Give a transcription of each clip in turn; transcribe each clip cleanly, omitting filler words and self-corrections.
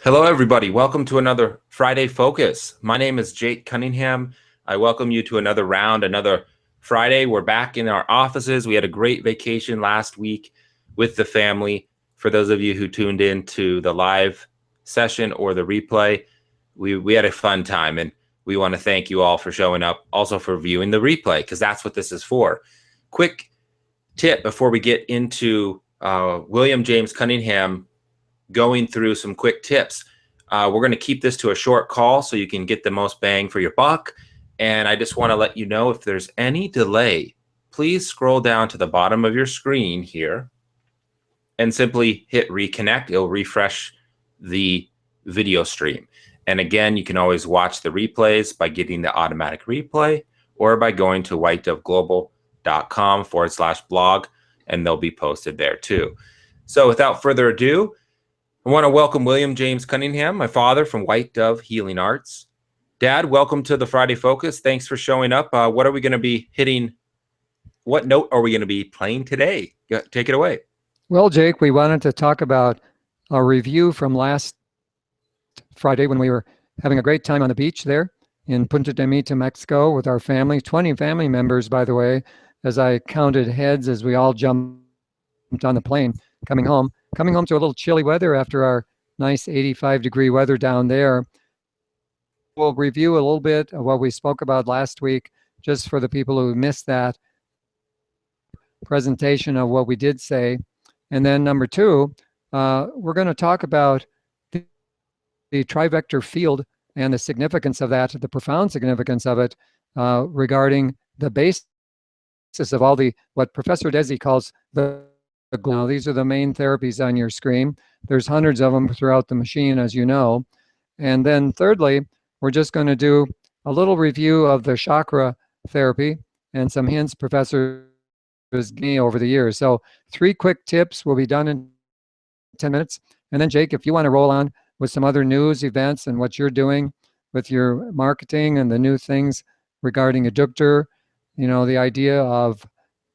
Hello, everybody. Welcome to another Friday Focus. My name is Jake Cunningham. I welcome you to another round, another Friday. We're back in our offices. We had a great vacation last week with the family. For those of you who tuned in to the live session or the replay, we had a fun time, and we want to thank you all for showing up, also for viewing the replay, because that's what this is for. Quick tip before we get into William James Cunningham going through some quick tips. We're going to keep this to a short call so you can get the most bang for your buck. And I just want to let you know, if there's any delay, please scroll down to the bottom of your screen here and simply hit reconnect. It'll refresh the video stream. And again, you can always watch the replays by getting the automatic replay or by going to whitedoveglobal.com/blog, and they'll be posted there too. So without further ado, I want to welcome William James Cunningham, my father from White Dove Healing Arts. Dad, welcome to the Friday Focus. Thanks for showing up. What are we going to be hitting? What note are we going to be playing today? Take it away. Well, Jake, we wanted to talk about a review from last Friday when we were having a great time on the beach there in Punta de Mita, Mexico with our family, 20 family members, by the way, as I counted heads as we all jumped on the plane coming home to a little chilly weather after our nice 85-degree weather down there. We'll review a little bit of what we spoke about last week, just for the people who missed that presentation of what we did say. And then number two, we're going to talk about the trivector field and the significance of that, the profound significance of it, regarding the basis of all what Professor Desi calls the now, these are the main therapies on your screen. There's hundreds of them throughout the machine, as you know. And then thirdly, we're just going to do a little review of the chakra therapy and some hints Professor has given me over the years. So 3 quick tips will be done in 10 minutes. And then Jake, if you want to roll on with some other news events and what you're doing with your marketing and the new things regarding Adductor, you know, the idea of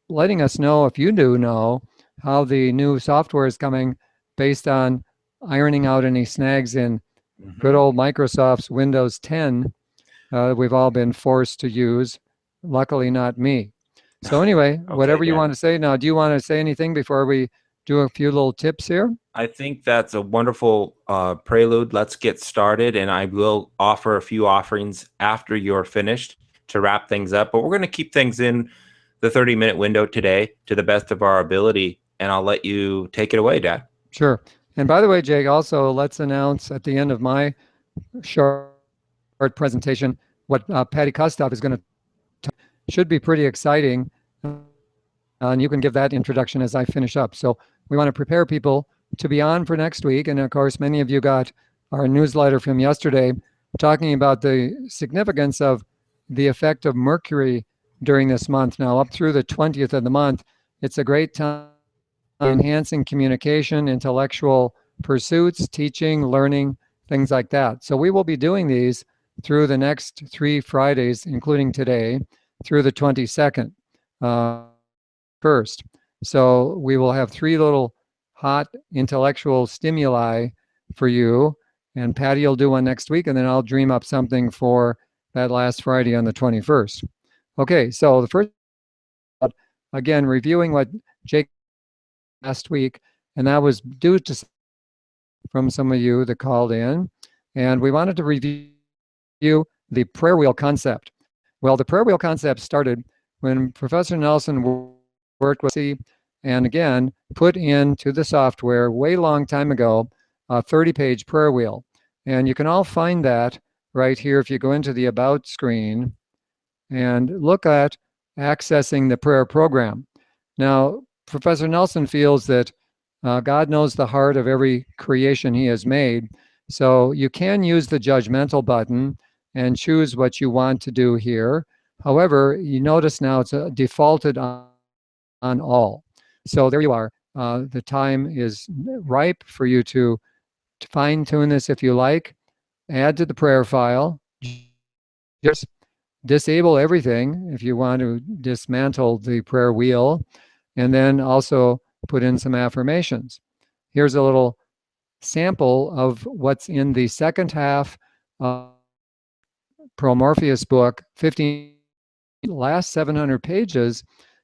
letting us know, if you do know, how the new software is coming based on ironing out any snags in good old Microsoft's Windows 10 we've all been forced to use. Luckily not me. So anyway, okay, whatever you want to say. Now, do you want to say anything before we do a few little tips here? I think that's a wonderful prelude. Let's get started, and I will offer a few offerings after you're finished to wrap things up. But we're going to keep things in the 30-minute window today to the best of our ability, and I'll let you take it away, Dad. Sure. And by the way, Jake, also let's announce at the end of my short presentation what Patty Kostov is going to should be pretty exciting. And you can give that introduction as I finish up. So we want to prepare people to be on for next week. And of course, many of you got our newsletter from yesterday talking about the significance of the effect of Mercury during this month. Now, up through the 20th of the month, it's a great time enhancing communication, intellectual pursuits, teaching, learning, things like that. So we will be doing these through the next 3 Fridays, including today, through the 22nd first. So we will have 3 little hot intellectual stimuli for you, and Patty will do one next week, and then I'll dream up something for that last Friday on the 21st. Okay, so the first, again, reviewing what Jake last week, and that was due to from some of you that called in, and we wanted to review the prayer wheel concept. Well, the prayer wheel concept started when Professor Nelson worked with C, and again put into the software way long time ago a 30-page prayer wheel, and you can all find that right here if you go into the About screen and look at accessing the prayer program. Now, Professor Nelson feels that God knows the heart of every creation he has made. So you can use the judgmental button and choose what you want to do here. However, you notice now it's defaulted on all. So there you are. The time is ripe for you to fine-tune this if you like. Add to the prayer file. Just disable everything if you want to dismantle the prayer wheel, and then also put in some affirmations. Here's a little sample of what's in the second half of Promorpheus book. 15 last 700 pages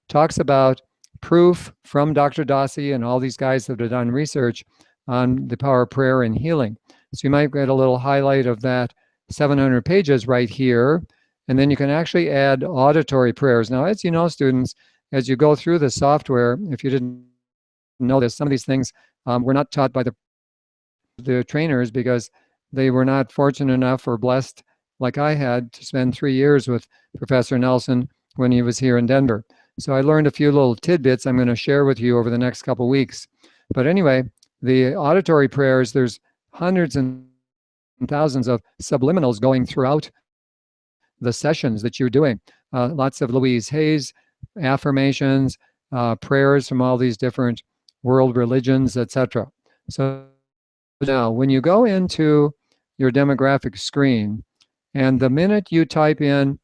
talks about proof from Dr. Dossi and all these guys that have done research on the power of prayer and healing. So you might get a little highlight of that 700 pages right here. And then you can actually add auditory prayers. Now, as you know, students, as you go through the software, if you didn't know this, some of these things were not taught by the trainers because they were not fortunate enough or blessed like I had to spend 3 years with Professor Nelson when he was here in Denver. So I learned a few little tidbits I'm going to share with you over the next couple of weeks. But anyway, the auditory prayers, there's hundreds and thousands of subliminals going throughout the sessions that you're doing. Lots of Louise Hay's affirmations, prayers from all these different world religions, etc. So now when you go into your demographic screen, and the minute you type in,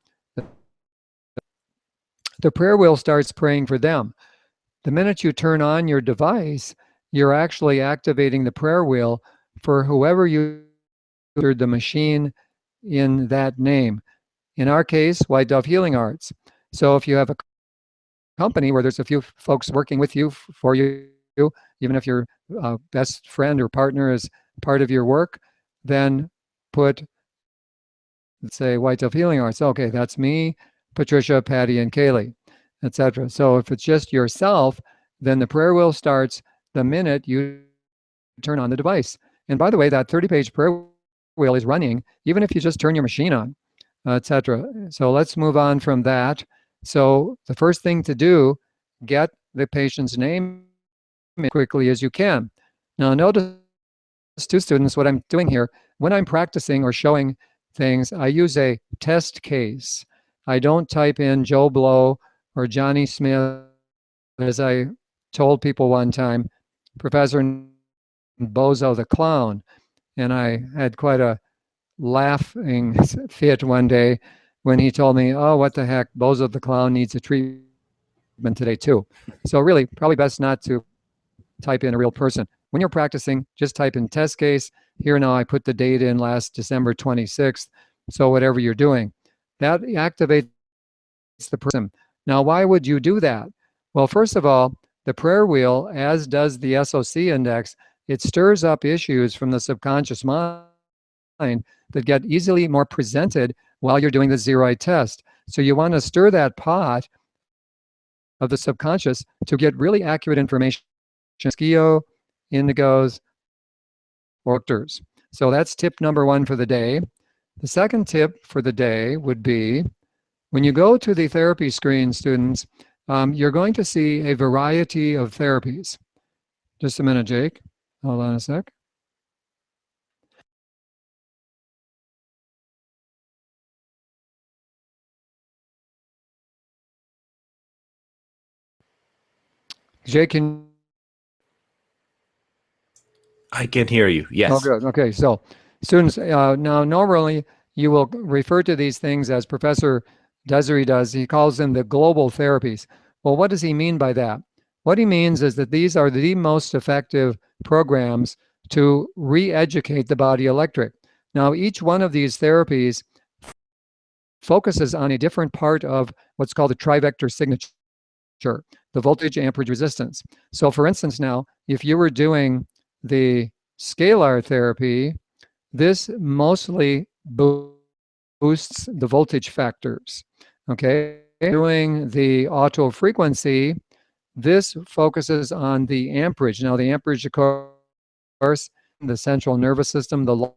the prayer wheel starts praying for them. The minute you turn on your device, you're actually activating the prayer wheel for whoever you entered the machine in that name. In our case, White Dove Healing Arts. So if you have a company where there's a few folks working with you, for you, even if your best friend or partner is part of your work, then put, say, White Dove Healing Arts. Okay, that's me, Patricia, Patty, and Kaylee, etc. So if it's just yourself, then the prayer wheel starts the minute you turn on the device. And by the way, that 30-page prayer wheel is running even if you just turn your machine on, etc. So let's move on from that. So the first thing to do, get the patient's name as quickly as you can. Now notice, to students, what I'm doing here, when I'm practicing or showing things, I use a test case. I don't type in Joe Blow or Johnny Smith. As I told people one time, Professor Bozo the Clown, and I had quite a laughing fit one day when he told me, oh, what the heck, Bozo the Clown needs a treatment today too. So really, probably best not to type in a real person. When you're practicing, just type in test case. Here now I put the date in last December 26th. So whatever you're doing, that activates the person. Now, why would you do that? Well, first of all, the prayer wheel, as does the SOC index, it stirs up issues from the subconscious mind that get easily more presented while you're doing the zeroid test. So you want to stir that pot of the subconscious to get really accurate information. Skio, indigos, orctors. So that's tip number one for the day. The second tip for the day would be, when you go to the therapy screen, students, you're going to see a variety of therapies. Just a minute, Jake. Hold on a sec. Jake, can... I can hear you, yes. Oh, good. Okay, so students, now normally you will refer to these things as Professor Desiree does. He calls them the global therapies. Well, what does he mean by that? What he means is that these are the most effective programs to re-educate the body electric. Now, each one of these therapies focuses on a different part of what's called the trivector signature, the voltage, amperage, resistance. So for instance, now, if you were doing the scalar therapy, this mostly boosts the voltage factors, okay? Doing the auto frequency, this focuses on the amperage. Now, the amperage, of course, the central nervous system, the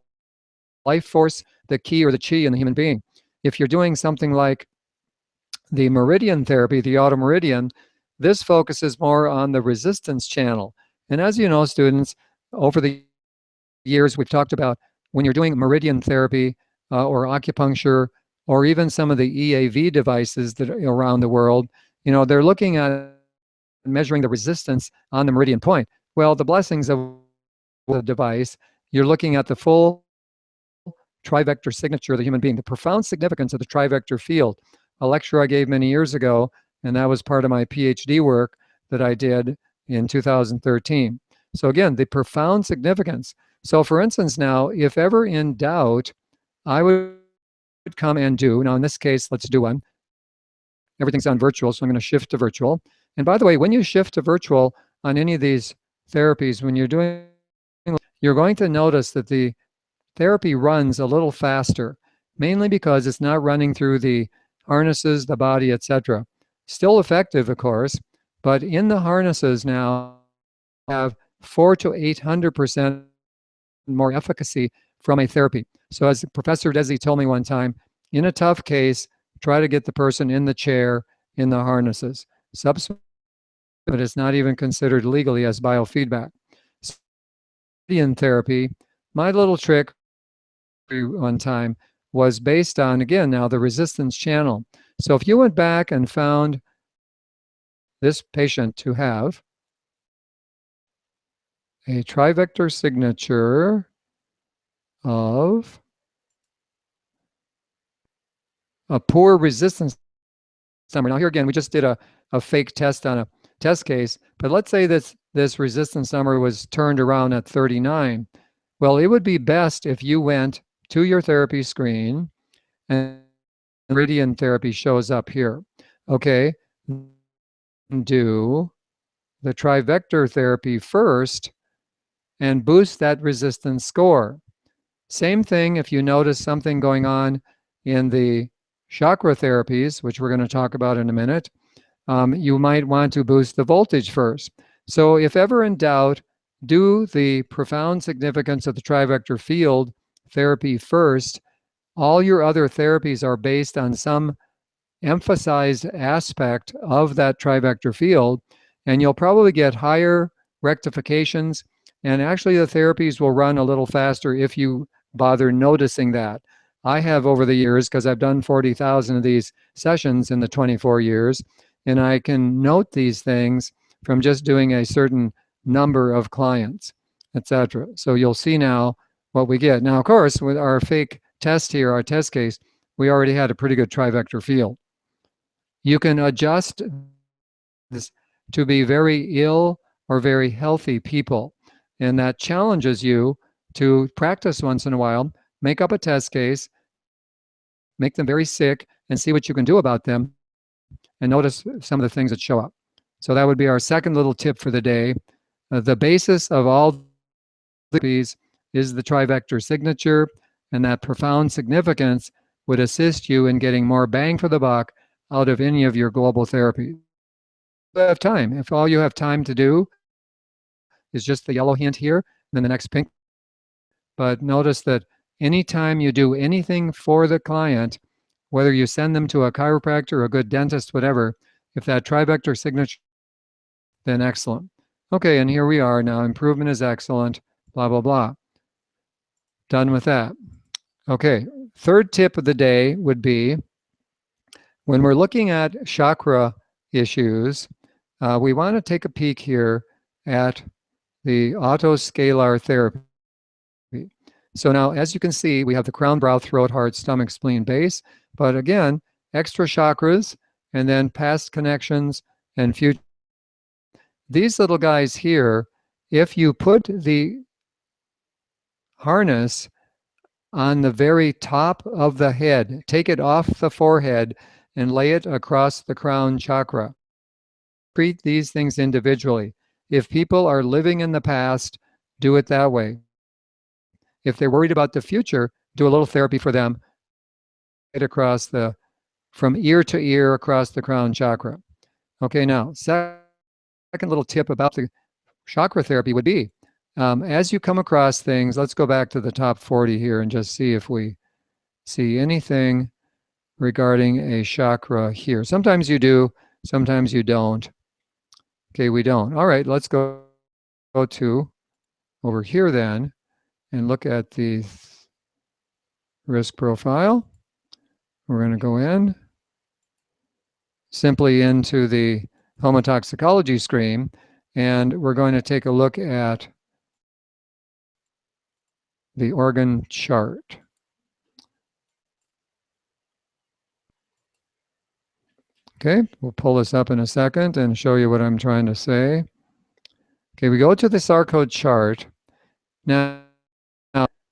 life force, the ki or the chi in the human being. If you're doing something like the meridian therapy, the auto meridian, this focuses more on the resistance channel. And as you know, students, over the years, we've talked about when you're doing meridian therapy or acupuncture, or even some of the EAV devices that are around the world, you know, they're looking at measuring the resistance on the meridian point. Well, the blessings of the device, you're looking at the full trivector signature of the human being, the profound significance of the trivector field. A lecture I gave many years ago, and that was part of my PhD work that I did in 2013. So again, the profound significance. So for instance, now, if ever in doubt, I would come and do, now in this case, let's do one. Everything's on virtual, so I'm going to shift to virtual. And by the way, when you shift to virtual on any of these therapies, when you're doing, you're going to notice that the therapy runs a little faster, mainly because it's not running through the harnesses, the body, etc. Still effective, of course, but in the harnesses now have 400 to 800% more efficacy from a therapy. So as Professor Desi told me one time, in a tough case, try to get the person in the chair in the harnesses. Subsequent, but it's not even considered legally as biofeedback. In therapy, my little trick one time was based on, again, now the resistance channel. So if you went back and found this patient to have a trivector signature of a poor resistance number. Now here again, we just did a fake test on a test case, but let's say this resistance number was turned around at 39. Well, it would be best if you went to your therapy screen and Meridian therapy shows up here. Okay, do the trivector therapy first and boost that resistance score. Same thing if you notice something going on in the chakra therapies, which we're going to talk about in a minute. You might want to boost the voltage first. So if ever in doubt, do the profound significance of the trivector field therapy first. All your other therapies are based on some emphasized aspect of that trivector field, and you'll probably get higher rectifications, and actually the therapies will run a little faster if you bother noticing that. I have over the years, because I've done 40,000 of these sessions in the 24 years, and I can note these things from just doing a certain number of clients, etc. So you'll see now what we get. Now, of course, with our fake test here, our test case, we already had a pretty good trivector field. You can adjust this to be very ill or very healthy people, and that challenges you to practice once in a while, make up a test case, make them very sick, and see what you can do about them, and notice some of the things that show up. So that would be our second little tip for the day. The basis of all these is the trivector signature, and that profound significance would assist you in getting more bang for the buck out of any of your global therapy. You have time. If all you have time to do is just the yellow hint here, then the next pink. But notice that anytime you do anything for the client, whether you send them to a chiropractor, a good dentist, whatever, if that trivector signature, then excellent. Okay, and here we are now. Improvement is excellent, blah, blah, blah. Done with that. Okay, third tip of the day would be when we're looking at chakra issues, we want to take a peek here at the autoscalar therapy. So now, as you can see, we have the crown, brow, throat, heart, stomach, spleen, base, but again, extra chakras, and then past connections and future. These little guys here, if you put the harness on the very top of the head, take it off the forehead and lay it across the crown chakra. Treat these things individually. If people are living in the past, do it that way. If they're worried about the future, do a little therapy for them right across the, from ear to ear across the crown chakra. Okay, now, second little tip about the chakra therapy would be, as you come across things, let's go back to the top 40 here and just see if we see anything regarding a chakra here. Sometimes you do, sometimes you don't. Okay, we don't. All right, let's go to over here then and look at the risk profile. We're going to go in simply into the homotoxicology screen, and we're going to take a look at the organ chart. Okay, we'll pull this up in a second and show you what I'm trying to say. Okay, we go to the Sarcode chart. Now,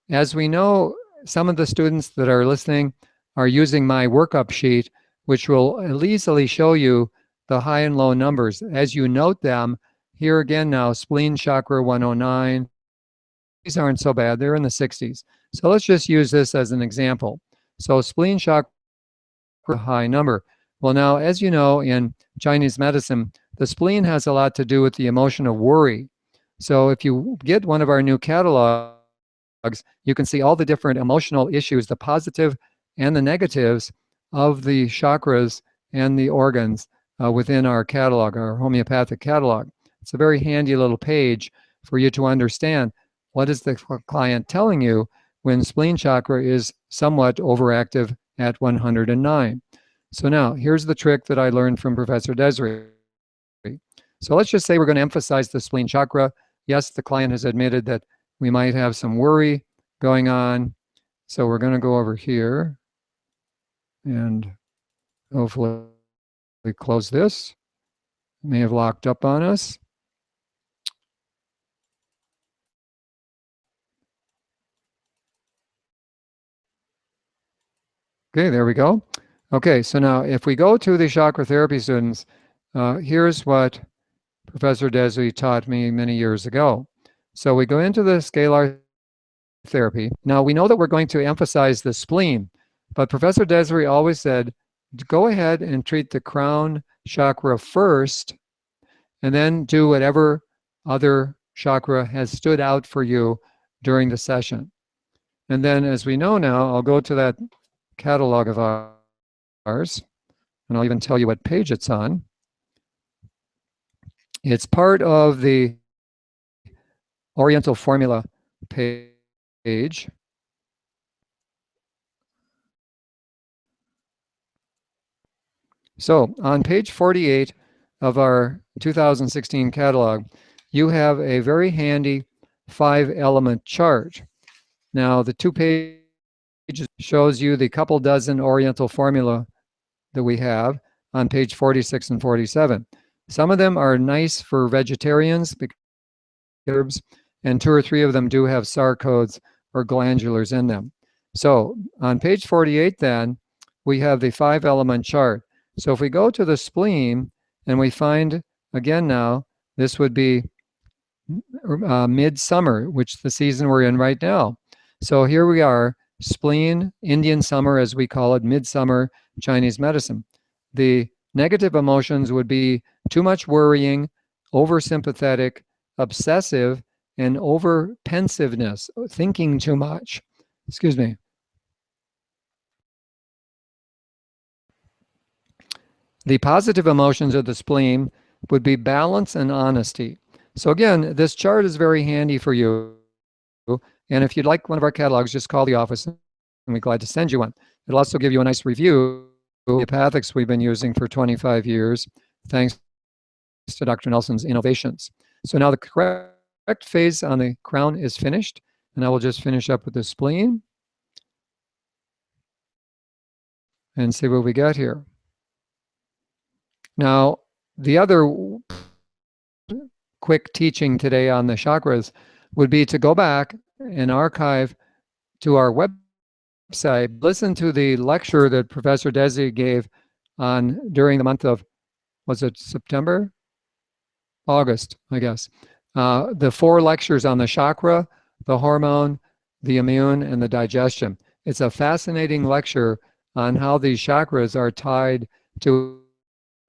as we know, some of the students that are listening are using my workup sheet, which will easily show you the high and low numbers. As you note them, here again now, spleen chakra 109. These aren't so bad. They're in the 60s. So let's just use this as an example. So spleen chakra, high number. Well, now, as you know, in Chinese medicine, the spleen has a lot to do with the emotion of worry. So if you get one of our new catalogs, you can see all the different emotional issues, the positive and the negatives of the chakras and the organs within our catalog, our homeopathic catalog. It's a very handy little page for you to understand what is the client telling you when spleen chakra is somewhat overactive at 109. So now, here's the trick that I learned from Professor Desri. So let's just say we're going to emphasize the spleen chakra. Yes, the client has admitted that we might have some worry going on. So we're going to go over here and hopefully close this. It may have locked up on us. Okay, there we go. Okay, so now if we go to the chakra therapy students, here's what Professor Desri taught me many years ago. So we go into the scalar therapy. Now we know that we're going to emphasize the spleen, but Professor Desri always said, go ahead and treat the crown chakra first, and then do whatever other chakra has stood out for you during the session. And then, as we know now, I'll go to that catalog of ours, and I'll even tell you what page it's on. It's part of the Oriental Formula page. So on page 48 of our 2016 catalog, you have a very handy 5-element chart. Now, the 2 pages shows you the couple dozen Oriental Formula that we have on page 46 and 47. Some of them are nice for vegetarians, herbs, and 2 or 3 of them do have sarcodes or glandulars in them. So on page 48 then, we have the 5-element chart. So if we go to the spleen and we find, again now, this would be midsummer, which the season we're in right now. So here we are, spleen, Indian summer as we call it, midsummer Chinese medicine. The negative emotions would be too much worrying, oversympathetic, obsessive, and over-pensiveness, thinking too much. Excuse me. The positive emotions of the spleen would be balance and honesty. So again, this chart is very handy for you. And if you'd like one of our catalogs, just call the office and we're glad to send you one. It'll also give you a nice review of the homeopathics we've been using for 25 years, thanks to Dr. Nelson's innovations. So now the correct phase on the crown is finished, and I will just finish up with the spleen and see what we got here. Now, the other quick teaching today on the chakras would be to go back and archive to our website, listen to the lecture that Professor Desri gave on during the month of, was it September? August, I guess. The 4 lectures on the chakra, the hormone, the immune, and the digestion. It's a fascinating lecture on how these chakras are tied to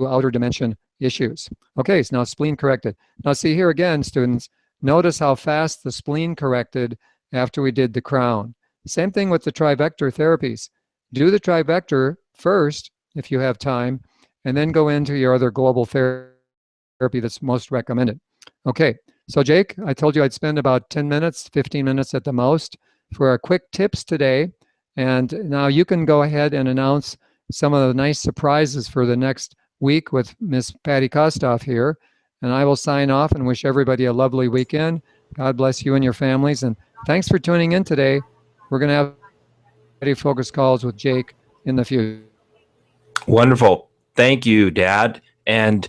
outer dimension issues. Okay, so now spleen corrected. Now see here again, students, notice how fast the spleen corrected after we did the crown. Same thing with the trivector therapies. Do the trivector first, if you have time, and then go into your other global therapy that's most recommended. Okay, so Jake, I told you I'd spend about 10 minutes, 15 minutes at the most for our quick tips today. And now you can go ahead and announce some of the nice surprises for the next week with Miss Patty Kostoff here. And I will sign off and wish everybody a lovely weekend. God bless you and your families. And thanks for tuning in today. We're going to have Patty focus calls with Jake in the future. Wonderful. Thank you, Dad. And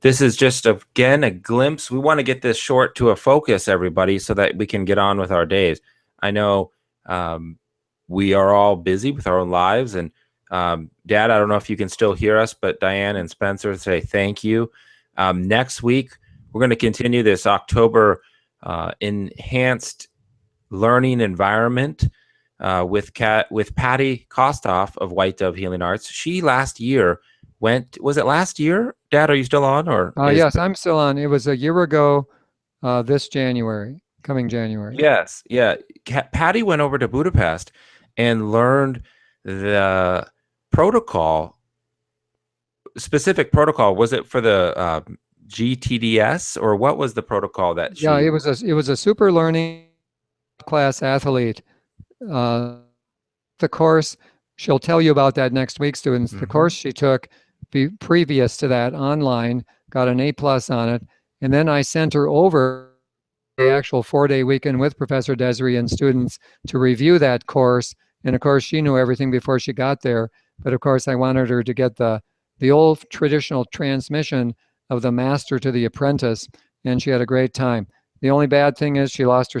This is just, again, a glimpse. We want to get this short to a focus, everybody, so that we can get on with our days. I know we are all busy with our own lives. And Dad, I don't know if you can still hear us, but Diane and Spencer say thank you. Next week, we're going to continue this October enhanced learning environment with Patty Kostoff of White Dove Healing Arts. She last year was it last year? Dad, are you still on? Or yes, I'm still on. It was a year ago this coming January. Yes, yeah. Patty went over to Budapest and learned the specific protocol. Was it for the GTDS, or what was the protocol that she... Yeah, it was a super learning class athlete. The course, she'll tell you about that next week, students. The course she took previous to that online, got an A+ on it, and then I sent her over the actual 4-day weekend with Professor Desiree and students to review that course. And of course, she knew everything before she got there. But of course, I wanted her to get the old traditional transmission of the master to the apprentice, and she had a great time. The only bad thing is she lost her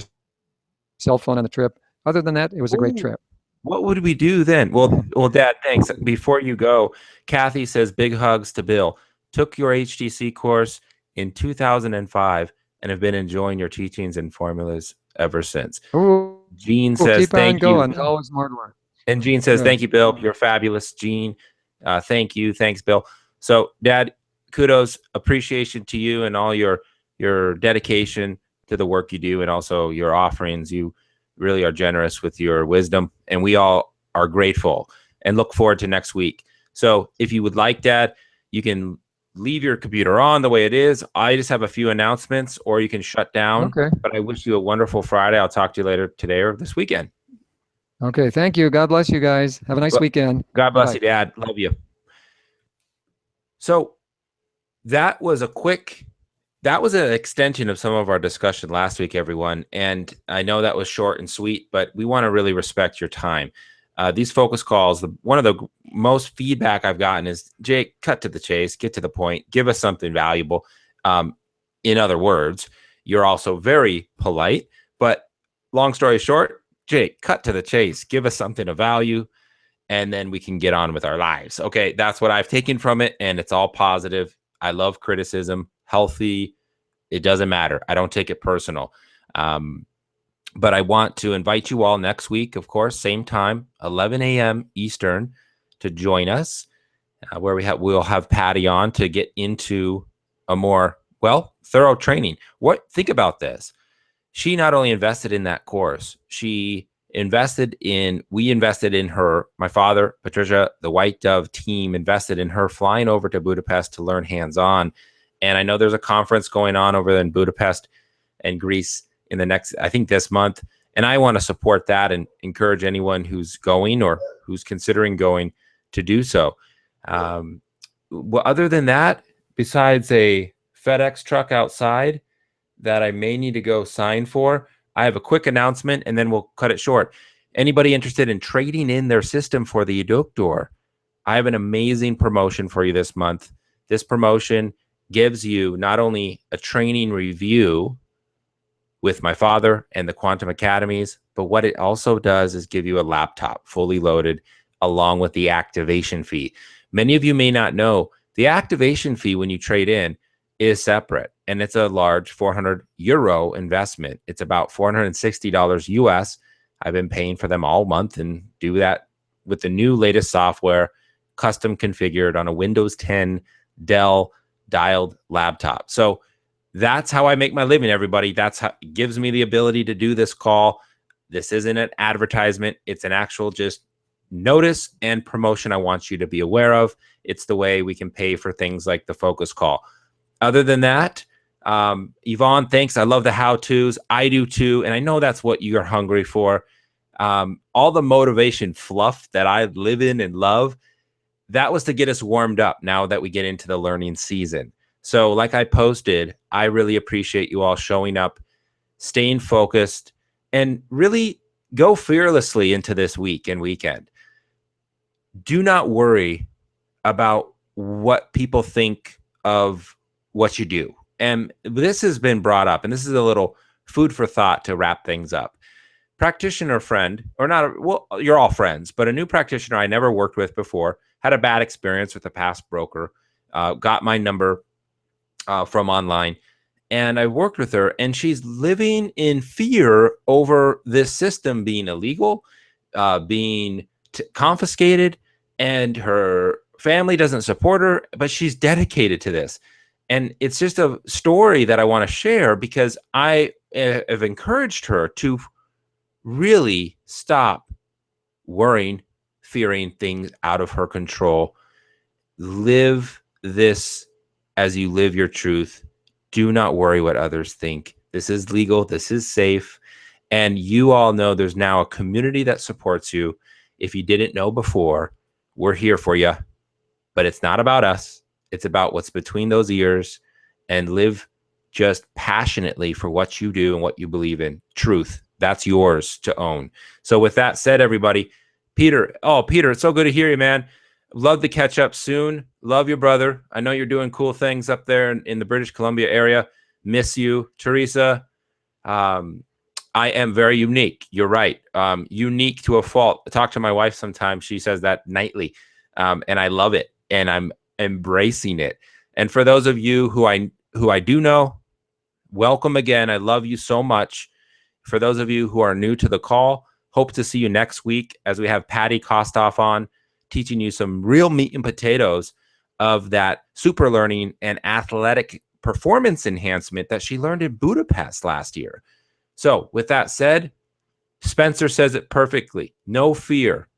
cell phone on the trip. Other than that, it was a great trip. What would we do then? Well, Dad, thanks. Before you go, Kathy says big hugs to Bill. Took your HTC course in 2005 and have been enjoying your teachings and formulas ever since. Ooh, Jean says keep thank on you. going. Always more to learn. And Jean says thank you, Bill. You're fabulous, Jean. Thank you. Thanks, Bill. So, Dad, kudos, appreciation to you and all your dedication to the work you do, and also your offerings. You really are generous with your wisdom, and we all are grateful and look forward to next week. So if you would like, Dad, you can leave your computer on the way it is. I just have a few announcements, or you can shut down. Okay. But I wish you a wonderful Friday. I'll talk to you later today or this weekend. Okay. Thank you. God bless you guys. Have a nice weekend. God bless you, Dad. Love you. So that was an extension of some of our discussion last week, everyone. And I know that was short and sweet, but we want to really respect your time. These focus calls, one of the most feedback I've gotten is, Jake, cut to the chase, get to the point, give us something valuable. In other words, you're also very polite, but long story short, Jake, cut to the chase, give us something of value, and then we can get on with our lives. Okay, that's what I've taken from it, and it's all positive. I love criticism, healthy. It doesn't matter. I don't take it personal. But I want to invite you all next week, of course, same time, 11 a.m. Eastern, to join us, where we'll have Patty on to get into a more, thorough training. Think about this. She not only invested in that course, we invested in her. My father, Patricia, the White Dove team invested in her flying over to Budapest to learn hands-on. And I know there's a conference going on over in Budapest and Greece in this month. And I want to support that and encourage anyone who's going or who's considering going to do so. Other than that, besides a FedEx truck outside that I may need to go sign for, I have a quick announcement and then we'll cut it short. Anybody interested in trading in their system for the Eductor, I have an amazing promotion for you this month. This promotion gives you not only a training review with my father and the Quantum Academies, but what it also does is give you a laptop fully loaded along with the activation fee. Many of you may not know the activation fee when you trade in is separate, and it's a large 400 euro investment. It's about $460 US. I've been paying for them all month and do that with the new latest software, custom configured on a Windows 10 Dell dialed laptop. So that's how I make my living, everybody. That's how it gives me the ability to do this call. This isn't an advertisement. It's an actual just notice and promotion I want you to be aware of. It's the way we can pay for things like the focus call. Other than that, Yvonne, thanks. I love the how-tos. I do too. And I know that's what you're hungry for. All the motivation fluff that I live in and love, that was to get us warmed up now that we get into the learning season. So like I posted, I really appreciate you all showing up, staying focused, and really go fearlessly into this week and weekend. Do not worry about what people think of what you do. And this has been brought up, and this is a little food for thought to wrap things up. Practitioner friend, or not, well, you're all friends, but a new practitioner I never worked with before, had a bad experience with a past broker, got my number from online, and I worked with her, and she's living in fear over this system being illegal, being confiscated, and her family doesn't support her, but she's dedicated to this. And it's just a story that I want to share because I have encouraged her to really stop worrying, fearing things out of her control. Live this as you live your truth. Do not worry what others think. This is legal. This is safe. And you all know there's now a community that supports you. If you didn't know before, we're here for you. But it's not about us. It's about what's between those ears, and live just passionately for what you do and what you believe in. Truth. That's yours to own. So with that said, everybody, Peter, it's so good to hear you, man. Love to catch up soon. Love your brother. I know you're doing cool things up there in the British Columbia area. Miss you. Teresa, I am very unique. You're right. Unique to a fault. I talk to my wife sometimes. She says that nightly. And I love it. And I'm embracing it. And for those of you who I do know, welcome again. I love you so much. For those of you who are new to the call, hope to see you next week as we have Patty Kostoff on, teaching you some real meat and potatoes of that super learning and athletic performance enhancement that she learned in Budapest last year. So with that said, Spencer says it perfectly. No fear.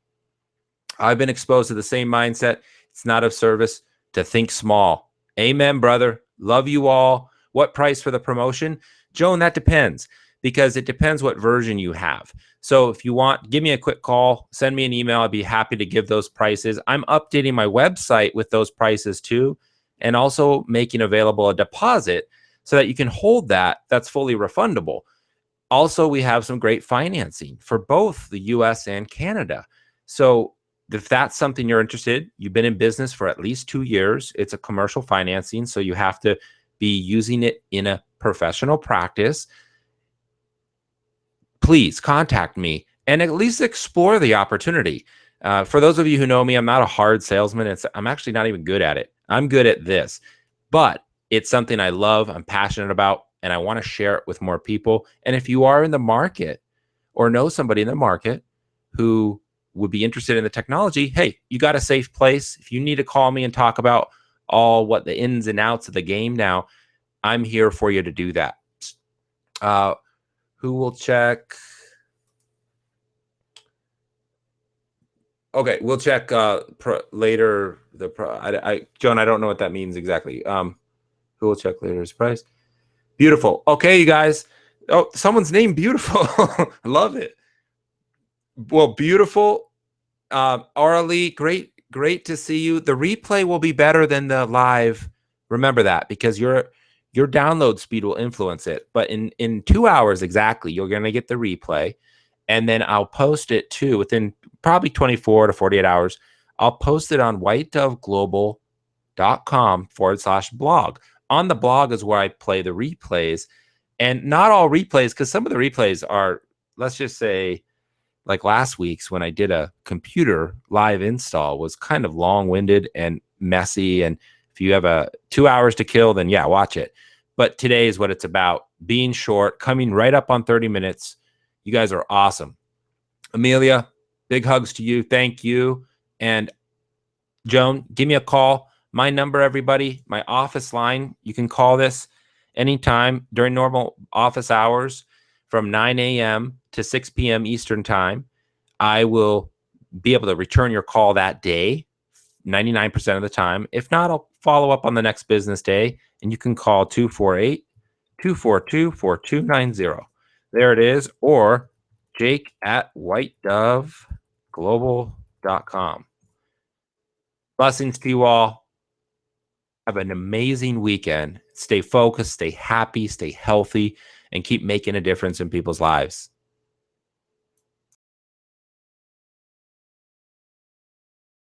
I've been exposed to the same mindset. It's not of service to think small. Amen, brother. Love you all. What price for the promotion? Joan, that depends, because it depends what version you have. So if you want, give me a quick call, send me an email. I'd be happy to give those prices. I'm updating my website with those prices too, and also making available a deposit so that you can hold that. That's fully refundable. Also, we have some great financing for both the US and Canada. So if that's something you're interested in, you've been in business for at least 2 years, it's a commercial financing, so you have to be using it in a professional practice. Please contact me and at least explore the opportunity. For those of you who know me, I'm not a hard salesman. I'm actually not even good at it. I'm good at this, but it's something I love, I'm passionate about, and I want to share it with more people. And if you are in the market or know somebody in the market who would be interested in the technology, hey, you got a safe place. If you need to call me and talk about all what the ins and outs of the game now, I'm here for you to do that. Who will check? Okay, we'll check later. Joan, I don't know what that means exactly. Who will check later? His price. Beautiful. Okay, you guys. Oh, someone's name Beautiful. I love it. Well, beautiful. Arlie, great to see you. The replay will be better than the live. Remember that, because your download speed will influence it. But in 2 hours exactly, you're going to get the replay. And then I'll post it too within probably 24 to 48 hours. I'll post it on whitedoveglobal.com/blog. On the blog is where I play the replays, and not all replays, because some of the replays are, let's just say, like last week's when I did a computer live install, was kind of long-winded and messy. And if you have 2 hours to kill, then yeah, watch it. But today is what it's about, being short, coming right up on 30 minutes. You guys are awesome. Amelia, big hugs to you. Thank you. And Joan, give me a call. My number, everybody, my office line. You can call this anytime during normal office hours from 9 a.m. to 6 p.m. Eastern time. I will be able to return your call that day, 99% of the time. If not, I'll follow up on the next business day, and you can call 248-242-4290. There it is, or jake@whitedoveglobal.com. Blessings to you all. Have an amazing weekend. Stay focused, stay happy, stay healthy, and keep making a difference in people's lives.